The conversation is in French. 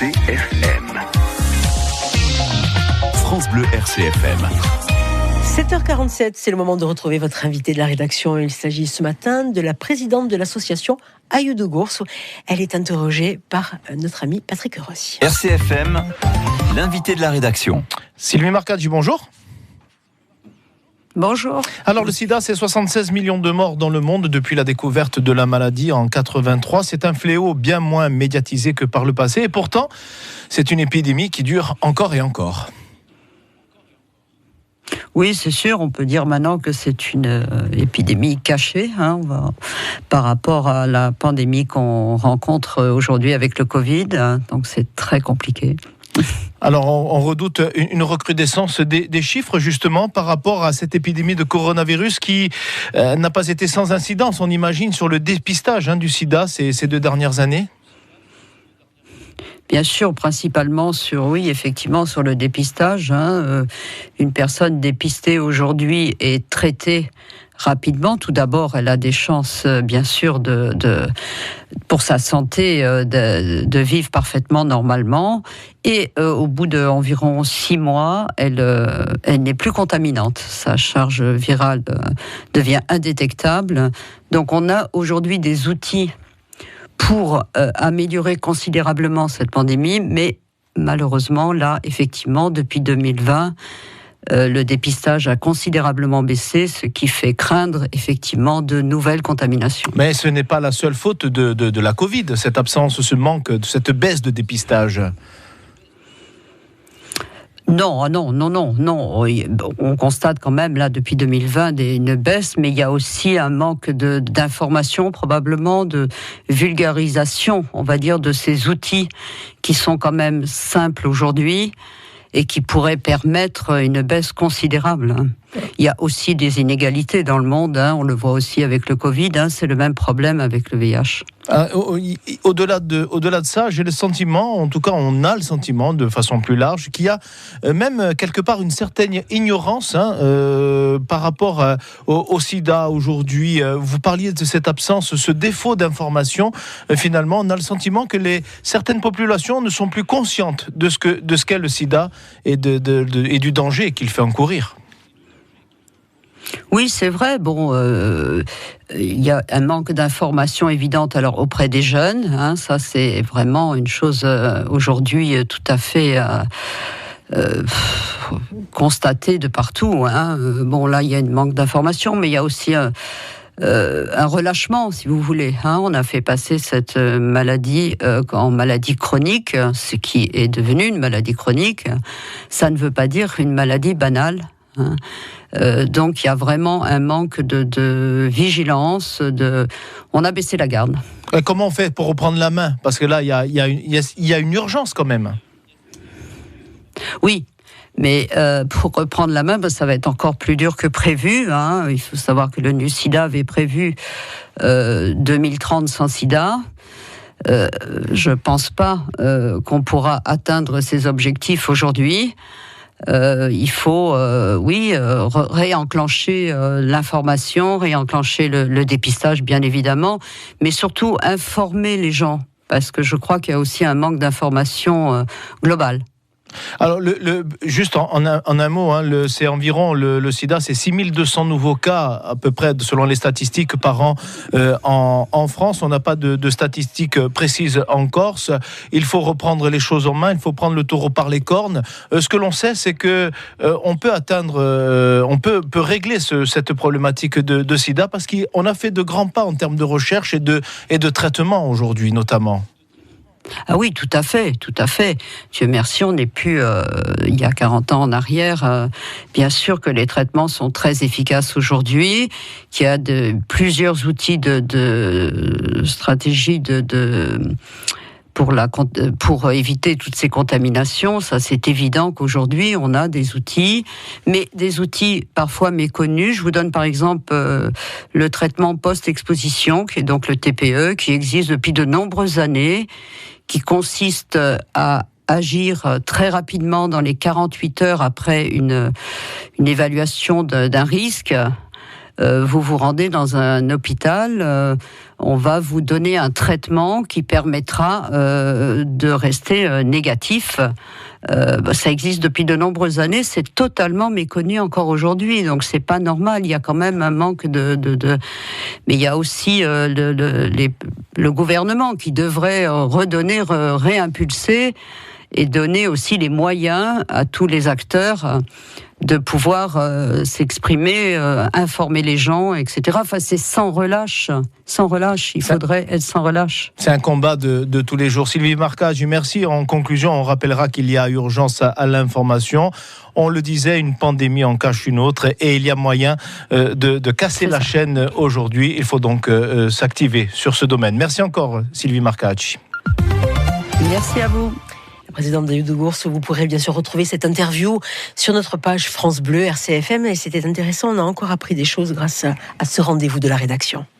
RCFM. France Bleu RCFM. 7h47, c'est le moment de retrouver votre invité de la rédaction. Il s'agit ce matin de la présidente de l'association Aïeux de Gours. Elle est interrogée par notre ami Patrick Rossi. RCFM, l'invité de la rédaction. Sylvie Marcaggi, bonjour. Bonjour. Alors le sida, c'est 76 millions de morts dans le monde depuis la découverte de la maladie en 83. C'est un fléau bien moins médiatisé que par le passé. Et pourtant, c'est une épidémie qui dure encore et encore. Oui, c'est sûr, on peut dire maintenant que c'est une épidémie cachée par rapport à la pandémie qu'on rencontre aujourd'hui avec le Covid. Donc c'est très compliqué. Alors on redoute une recrudescence des chiffres justement par rapport à cette épidémie de coronavirus qui n'a pas été sans incidence, on imagine, sur le dépistage du sida ces 2 dernières années. Bien sûr, principalement sur le dépistage. Une personne dépistée aujourd'hui est traitée rapidement. Tout d'abord, elle a des chances, bien sûr, pour sa santé, de vivre parfaitement normalement. Et au bout d'environ 6 mois, elle n'est plus contaminante. Sa charge virale devient indétectable. Donc, on a aujourd'hui des outils pour améliorer considérablement cette pandémie, mais malheureusement, là, effectivement, depuis 2020, le dépistage a considérablement baissé, ce qui fait craindre, effectivement, de nouvelles contaminations. Mais ce n'est pas la seule faute de la Covid, cette absence, ce manque, cette baisse de dépistage. Non. On constate quand même, là, depuis 2020, une baisse, mais il y a aussi un manque d'information, probablement de vulgarisation, on va dire, de ces outils qui sont quand même simples aujourd'hui et qui pourraient permettre une baisse considérable. Il y a aussi des inégalités dans le monde, on le voit aussi avec le Covid, c'est le même problème avec le VIH. Au-delà de ça, j'ai le sentiment, en tout cas on a le sentiment de façon plus large, qu'il y a même quelque part une certaine ignorance par rapport au sida aujourd'hui. Vous parliez de cette absence, ce défaut d'information. Finalement, on a le sentiment que certaines populations ne sont plus conscientes de ce qu'est le sida et du danger qu'il fait encourir. Oui, c'est vrai. Il y a un manque d'information évidente alors auprès des jeunes. Ça, c'est vraiment une chose aujourd'hui tout à fait constatée de partout. Là, il y a un manque d'information, mais il y a aussi un relâchement, si vous voulez. On a fait passer cette maladie en maladie chronique, ce qui est devenu une maladie chronique. Ça ne veut pas dire une maladie banale. Donc il y a vraiment un manque de vigilance. On a baissé la garde. Et comment on fait pour reprendre la main ? Parce que là, il y a une urgence quand même. Oui. Mais pour reprendre la main, ça va être encore plus dur que prévu. Il faut savoir que le NUSIDA avait prévu 2030 sans sida. Je ne pense pas qu'on pourra atteindre ces objectifs aujourd'hui. Il faut, réenclencher l'information, réenclencher le dépistage, bien évidemment, mais surtout informer les gens, parce que je crois qu'il y a aussi un manque d'information globale. Alors, juste en un mot, c'est environ, le sida, c'est 6200 nouveaux cas, à peu près, selon les statistiques, par an en France. On n'a pas de statistiques précises en Corse. Il faut reprendre les choses en main, il faut prendre le taureau par les cornes. Ce que l'on sait, c'est que on peut peut régler cette problématique de sida, parce qu'on a fait de grands pas en termes de recherche et de traitement aujourd'hui, notamment. Ah oui, tout à fait. Dieu merci, on n'est plus il y a 40 ans en arrière. Bien sûr que les traitements sont très efficaces aujourd'hui, qu'il y a plusieurs outils de stratégie pour éviter toutes ces contaminations. Ça, c'est évident qu'aujourd'hui, on a des outils, mais des outils parfois méconnus. Je vous donne par exemple le traitement post-exposition, qui est donc le TPE, qui existe depuis de nombreuses années, qui consiste à agir très rapidement dans les 48 heures après une évaluation d'un risque, vous vous rendez dans un hôpital, on va vous donner un traitement qui permettra de rester négatif. Ça existe depuis de nombreuses années, c'est totalement méconnu encore aujourd'hui, donc c'est pas normal. Il y a quand même un manque mais il y a aussi le gouvernement qui devrait redonner, réimpulser et donner aussi les moyens à tous les acteurs de pouvoir s'exprimer, informer les gens, etc. Enfin, c'est sans relâche. Il faudrait être sans relâche. C'est un combat de tous les jours. Sylvie Marcaggi, merci. En conclusion, on rappellera qu'il y a urgence à l'information. On le disait, une pandémie en cache une autre et il y a moyen de casser la chaîne aujourd'hui. Il faut donc s'activer sur ce domaine. Merci encore, Sylvie Marcaggi. Merci à vous. Présidente d'Aïeux de Gours, vous pourrez bien sûr retrouver cette interview sur notre page France Bleu RCFM et c'était intéressant, on a encore appris des choses grâce à ce rendez-vous de la rédaction.